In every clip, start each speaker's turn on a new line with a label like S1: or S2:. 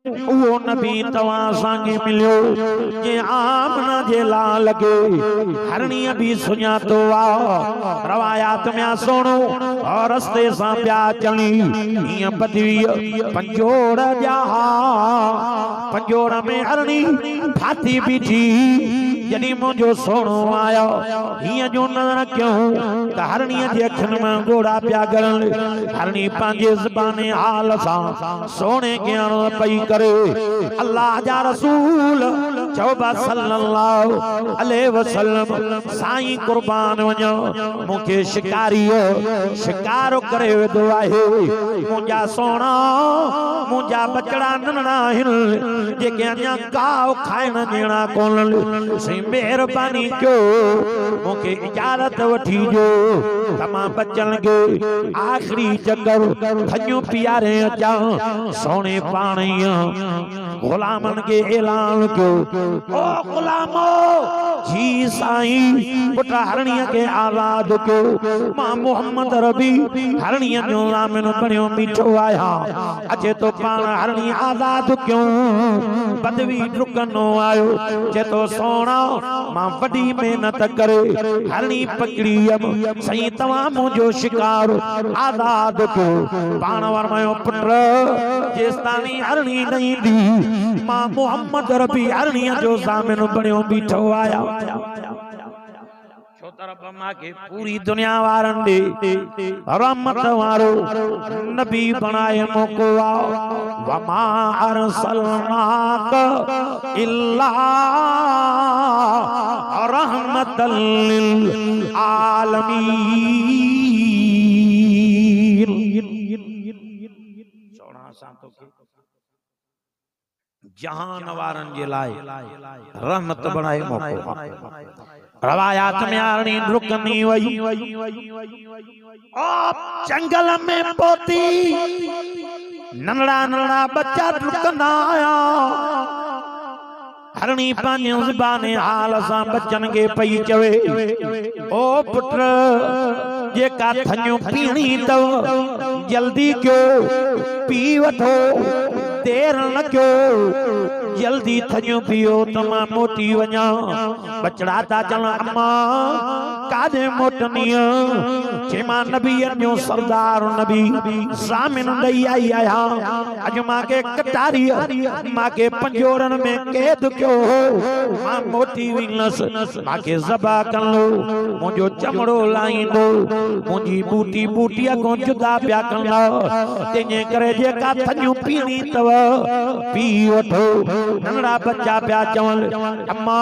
S1: वो नबी तवा सांगे मिलियो जे आमना जे लाल के हरणी अभी सुना तो आ रवायात में सोनो और रस्ते सा प्या चली ये पदवी पंजोड़ जा पंजोड़ में हरणी फाती बीठी जनी मुझो सोनो आयो हिया जो नजर क्यों त हरणी जे अखन में गोड़ा प्या गरन हरणी पांजे ज़बाने हाल सा सोने ज्ञान पई करे अल्लाह जा रसूल चौबा सल्लल्लाहु अलैहि वसल्लम साईं कुर्बान वञो मुखे शिकारियो शिकार करे वेदो आहे मुंजा सोना मुंजा बचड़ा नन्ना हिन जेके अञा गाव खाइण ॾियणा कोन सी मेहरबानी कयो मुखे इजाजत वठी जो तमा बचन के आखिरी चक्कर खजू पियारे अचा सोने पाणीअ गुलामन के ऐलान क्यों ओ गुलामो जी साईं पुट हरणीअ के आज़ाद क्यों मां मोहम्मद रबी हरणीअ जो लामिन बणियो बीठो आया अचे तो पाण हरणी आज़ाद क्यों बदवी डुकनो आयो चे तो सोना मां वडी मेहनत करे हरणी पकड़ी सही तवा मुझो शिकार आज़ाद क्यों पाण वरमायो पुट जेस्तानी हरणी नहीं दी मां मोहम्मद रबी हरणीअ जो सामिन बणियो बीठो आया छो तरफ मां के पूरी दुनिया वारन दे रहमत वारो नबी बनाए मोको वमा अरसलनाक इल्ला रहमतल लिल आलमीन सोना सांतो के जहान वारन जे लाए रहमत बनाए मोको रवायात में आरणी रुकनी वही आप जंगल में पोती ननड़ा ननड़ा बच्चा रुकना आया हरणी पांजे ज़बाने हाल सा बच्चन के पई चवे ओ पुत्र जे का थन्यो पीणी तो जल्दी क्यों पी वठो देर न क्यों जल्दी थन्यो पियो तमा मोटी वञा बचड़ा ता चल अम्मा कादे मोटनिया चेमा नबी जो सरदार नबी सामिन दई आई आया अज मां के कटारी मां के पंजोरन में कैद क्यों हो मां मोटी विनस मां के ज़बा कर लो मुझो चमड़ो लाइंदो मुझी बूटी बूटिया को जुदा प्या करना तेने करे जे का थन्यो पीनी तव पी वठो नंढड़ा बच्चा प्या चवल अम्मा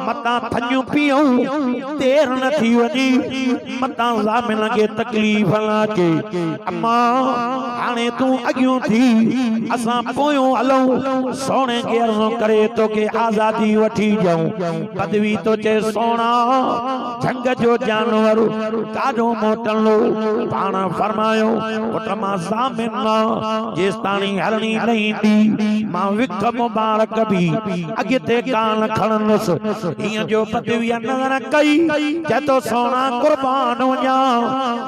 S1: मता थन्यो पियो देर न थी वनी मता ज़ामिन के तकलीफ ना के अम्मा हाने तू अगियो थी असा पोयो हलऊं सोने के अर्ज़ो करे तो के आजादी वठी जाऊं पदवी तो चे सोना जंग जो जानवर काडो मोटलो पाण फरमायो पुट मां ज़ामिन ना जेस्तानी हरणी नहीं दी मां विख मुबारक भी अगते कान खणनस हिय जो पदवी नजर कई जतो सोना कुर्बान वञा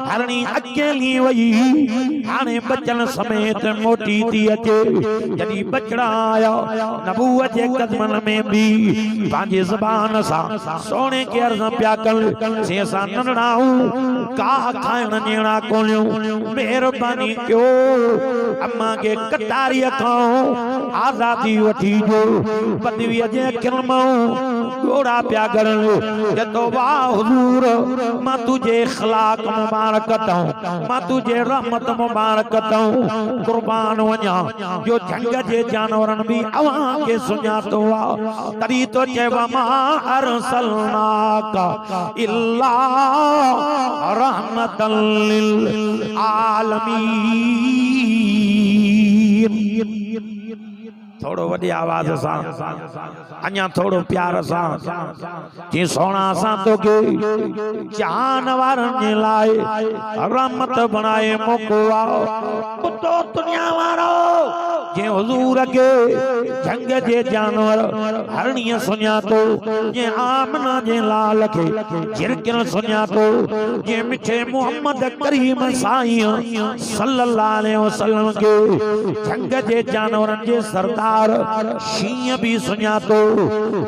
S1: हरणी अकेली वई हाने बचन समेत मोटी थी अचे जदी बचड़ा आया नबूवत जे कदमन में भी पांजे ज़बान सा सोने के अर्ज़ प्या कर से सा ननड़ाऊ का खाइण नेड़ा कोलियो मेहरबानी क्यों अम्मा के कटारी खाओ आजादी वठी जो पदवी जे किलमाऊ गोड़ा प्या करन जतो वाह हुजूर मां तुझे इखलाक मुबारक ताऊं मां तुझे रहमत मुबारक ताऊं कुर्बान वञा जो जंग जे जानवरन भी अवां के सुञातो आ तरी तो चेवा मा अरसलनाक इल्ला रहमतल लिल आलमीन थोड़ो वडी आवाज सा अन्या थोड़ो प्यार सा जी सोना सा तो के जानवर ने लाए रहमत बनाए मोको तो दुनिया वारो जे हुजूर के जंग जे जानवर हरणीअ सुञा तो जे आमना जे लाल के झिरकिन सुञा तो जे मिठे मोहम्मद करीम साईं सल्लल्लाहु अलैहि वसल्लम के जंग जे जानवरन जे सरदार शींह भी सुञा तो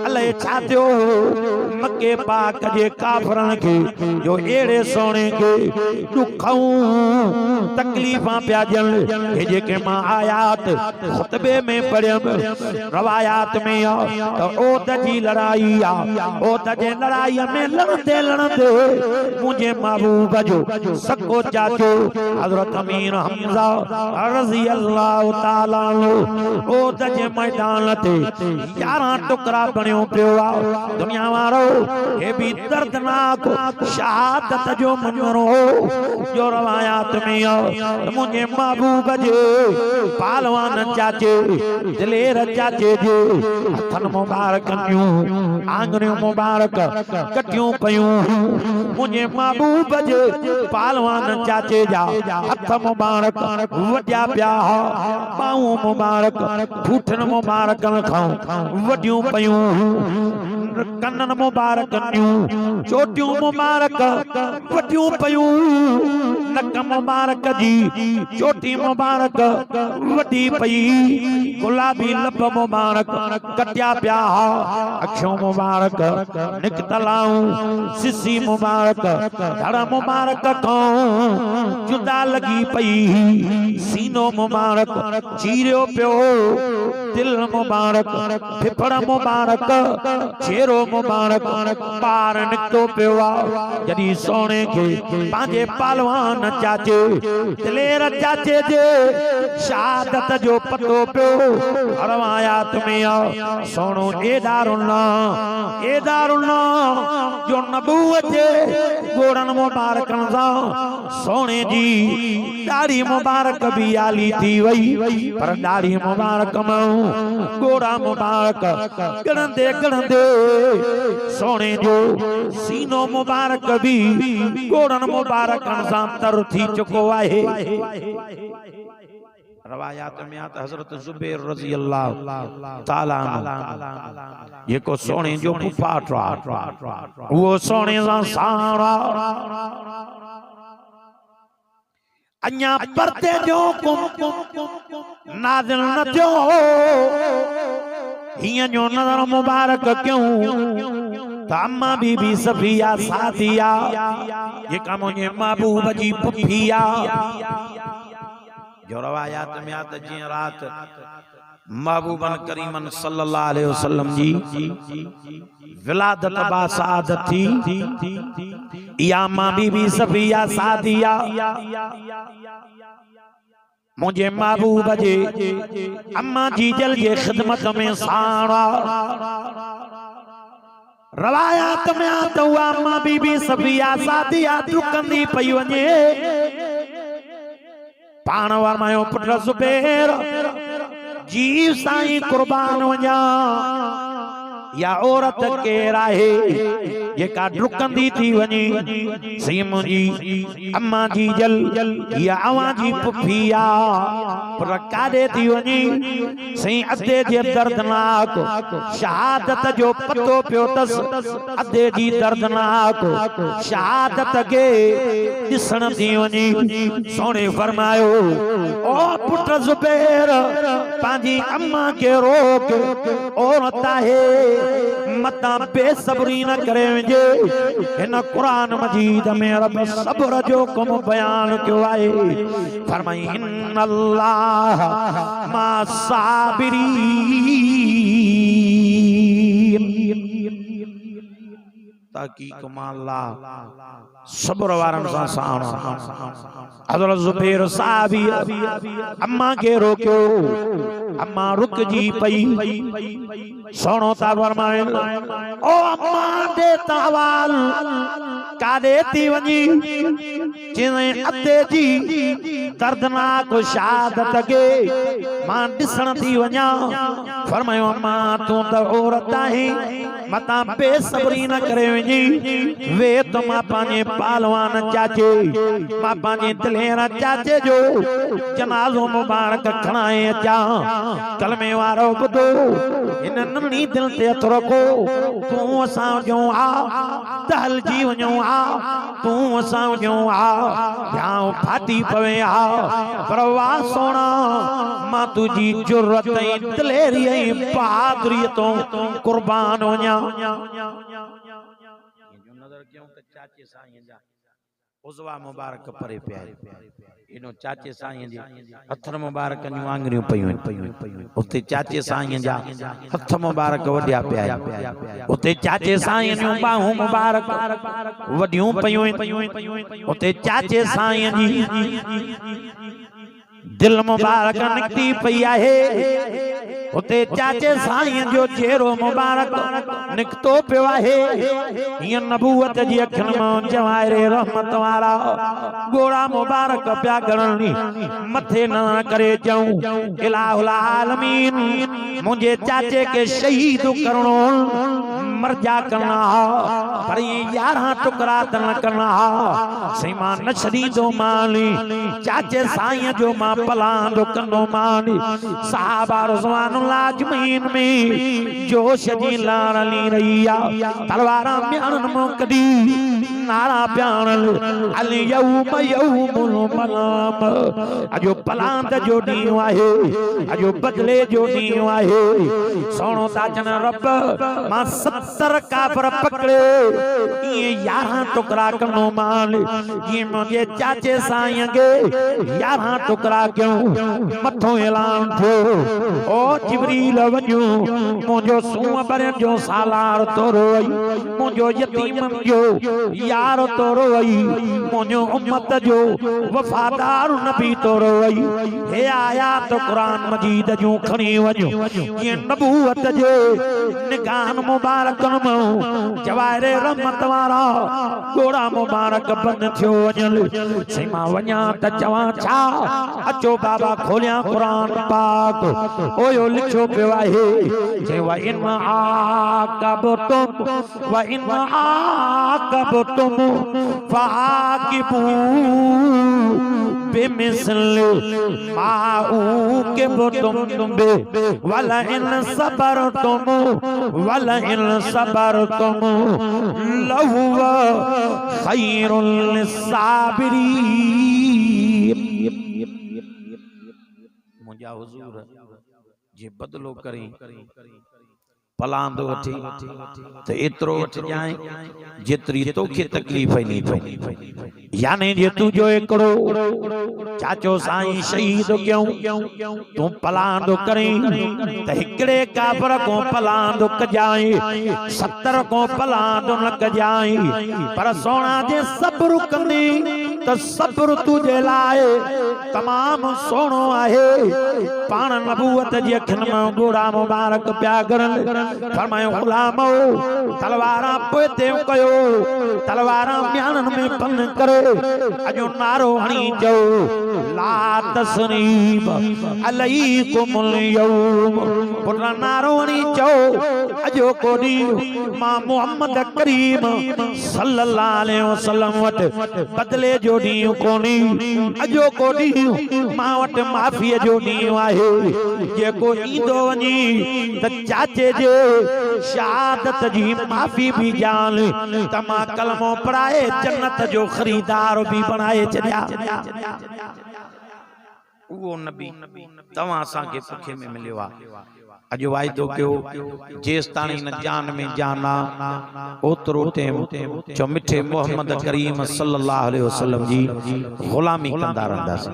S1: अले छा थियो मके पाक जे काफरन के जो एड़े सोने के दुखऊं तकलीफां पिया ॾियन हे जेके मां आयात खुतबे में पढ़ियम रवायात में तो ओद जी लड़ाई आ ओद जे लड़ाई में लड़ते लड़ते मुझे महबूब जो सको चाचो हजरत अमीर हमजा रजी अल्लाह ताला ओद जे मैदान ते 11 टुकड़ा बणियो पियो आ दुनिया वारो हे भी दर्दनाक शहादत जो मंजरो जो रवायात में मुझे महबूब जे पालवान चाचे दिलेर चाचे जे हथन मुबारक न्यू आंगरियों मुबारक कटियों पयूं मुझे महबूब जे पालवान चाचे जा हथ मुबारक वड्या पिया बाहूं मुबारक फूठन मुबारक खाऊं वड्यूं पयूं कन्नन मुबारक न्यू चोटियों मुबारक वड्यूं पयूं नक मुबारक जी चोटी मुबारक वडी पई गुलाबी लब मुबारक कटिया पिया अखियों मुबारक निकतलाऊं सिसी मुबारक धड़ मुबारक को जुदा लगी पई सीनो मुबारक चीरियो पियो दिल मुबारक फिफड़ मुबारक चेहरो मुबारक पार निकतो पियो जॾहिं सोने के पांजे पालवान चाचे दिलेर चाचे जे शहादत जो पतो पियो रवायात में सोनो एदारुल्ला जो नबूवत जे गोड़न मुबारकन सां सोने जी दाढ़ी मुबारक भी आली थी वई पर दाढ़ी मुबारक में गोड़ा मुबारक गणंदे गणंदे सोने जो सीनो मुबारक भी गोड़न मुबारकन सां तर थी चुको आहे रवायात में आता हजरत जुबैर रजी अल्लाह ताला ये को सोने जो पुफाट वो सोने सा सारा अन्या परते जो कुम नाज़िल न थियो हिया जो नजर मुबारक क्यों अम्मा बीबी सफिया सादिया ये का मुझे महबूब जी पुफिया जो रवायात में आता जी रात महबूबन करीमन सल्लल्लाहु अलैहि वसल्लम जी विलादत बासादत थी या मां बीबी सफिया सादिया मुझे महबूब जे अम्मा जी जल जे खिदमत में सारा रवायात में आता हुआ अम्मा बीबी सफिया सादिया दुकंदी पई वने पाण वरमायो पुत्र जुबैर जीव साईं कुर्बान वञा या औरत केर आहे जेका डुकंदी थी वञे सीम जी अम्मा जी जल या अवां जी पुफिया पर काॾे थी वञे सही अधे जे दर्दनाक शहादत जो पतो पियो तस अधे जी दर्दनाक शहादत के ॾिसण थी वञे सोने फरमायो ओ पुत्र जुबैर पंहिंजी अम्मा के रोक औरत आहे मता बेसब्री न करे वञे इन कुरान मजीद में रब सब्र जो कम बयान कयो आहे फरमाई इन्नल्लाह मा साबिरीन ताकि कमाला सब्र वारन सां साण हज़रत जुबैर साहबी अम्मा के रोक्यो अम्मा रुक जी पई सोनो ता फरमाए ओ अम्मा दे तवाल कादे थी वनी जिने अते जी दर्दनाक शहादत के मां दिसण थी वना फरमायो अम्मा तू त औरत आहे मता बेसब्री न करे जी वे तो मां पांजे पालवान चाचे मां पांजे दिलेर चाचे जो जनाज़ो मुबारक खणाए अचा कलमे वारो ॿुधो इन नन्ही दिल ते हथ रखो तूं असां जो आ दहल जी वञो आ तूं असां जो आ यां फाटी पवे आ पर वाह सोना मां तुझी जुर्रत ऐं दिलेरी ऐं बहादुरी तो कुर्बान वञा नज़र क्यों त चाचे साईं जा उज़वा मुबारक परे पिया इनो चाचे साईं जे हथर मुबारक जूं आंगरियूं पयूं उते चाचे साईं जा हथ मुबारक वडिया पिया उते चाचे साईं जूं बाहूं मुबारक वडियूं पयूं उते चाचे साईं जी दिल मुबारक निकती पई आहे उते चाचे साईं जो चेहरो मुबारक निकतो पियो आहे ये नबूवत जी अखिन में जवाहिरे रहमत वाला गोड़ा मुबारक पिया गणनी मथे न करे चऊं इलाहुल आलमीन मुझे चाचे के शहीद करणो मरजा करना पर ये 11 टुकड़ा न करना सीमा न छड़ी दो मानी चाचे साईं जो मां पलांदो कंदो मानी साहबा रुज़वानुल्लाह अजमईन में जोश जी लारली रहिया तलवारा म्यान मो कदी नारा प्याणल अल यौम यौमुल मलाम अजो पलांद जो ॾींहुं आहे अजो बदले जो ॾींहुं आहे सोणो ताजन रब मां 70 काफर पकड़े ये 11 टुकड़ा कनो मान ये मुझे चाचे साईं के 11 टुकड़ा क्यों मथो ऐलान थो ओ जिब्रील वञो मुझो सूह बर जो सालार तोरो मुझो यतीम जो यार तोरो मुझो उम्मत जो वफादार नबी तोरो हे आया तो कुरान मजीद जो खणी वञो ये नबूवत जे निगाहन मुबारक जवाहिरे रहमत वाला गोड़ा मुबारक बंद थियो वञल सीमा वञा त चवां छा अचो बाबा खोलिया कुरान पाक ओयो लिखो पियो आहे जे व इन आकबतुम व इन आकबतुम फाकिबू बेमिसल माऊ के तुम बे वला इन सबरतुम वला इन सबरतुम लहुवा खैरुल लिस्साबिरीन मुझा हुजूर जे बदलो करी पलांदो वठी तो एतरो वठ जाए जेतरी तोखे तकलीफ नहीं पई यानी जे तू जो एकड़ो चाचो साईं शहीद क्यों तू पलांदो करी त एकड़े काफर को पलांदो कजाए 70 को पलांदो न कजाए पर सोना जे सब्र कंदी त सब्र तुझे लाए तमाम सोनो आहे पान नबूवत जी अखिन में गोड़ा मुबारक प्या करन फरमायो गुलामो तलवारा पोते कयो तलवारा म्यानन में पन करे अजो नारो हणी जो ला तस्रीब अलैकुमुल यौम पुरा नारो हणी जो अजो कोडी मां मोहम्मद करीम सल्लल्लाहु अलैहि वसल्लम वट बदले जो ॾींहुं कोनी अजो कोडी मां वट माफी जो ॾींहुं आहे जेको ईंदो वञी त चाचे जे शहादत जी माफी भी जान तमा कलमो पढ़ाए जन्नत जो खरीदार भी बनाए चलिया वो नबी तवा सा के पुखे में मिलियो आ अजो वायदो क्यों जेस ताणी न जान में जाना ओतरो टेम जो मिठे मोहम्मद करीम सल्लल्लाहु अलैहि वसल्लम जी गुलामी कंदा रहंदासीं।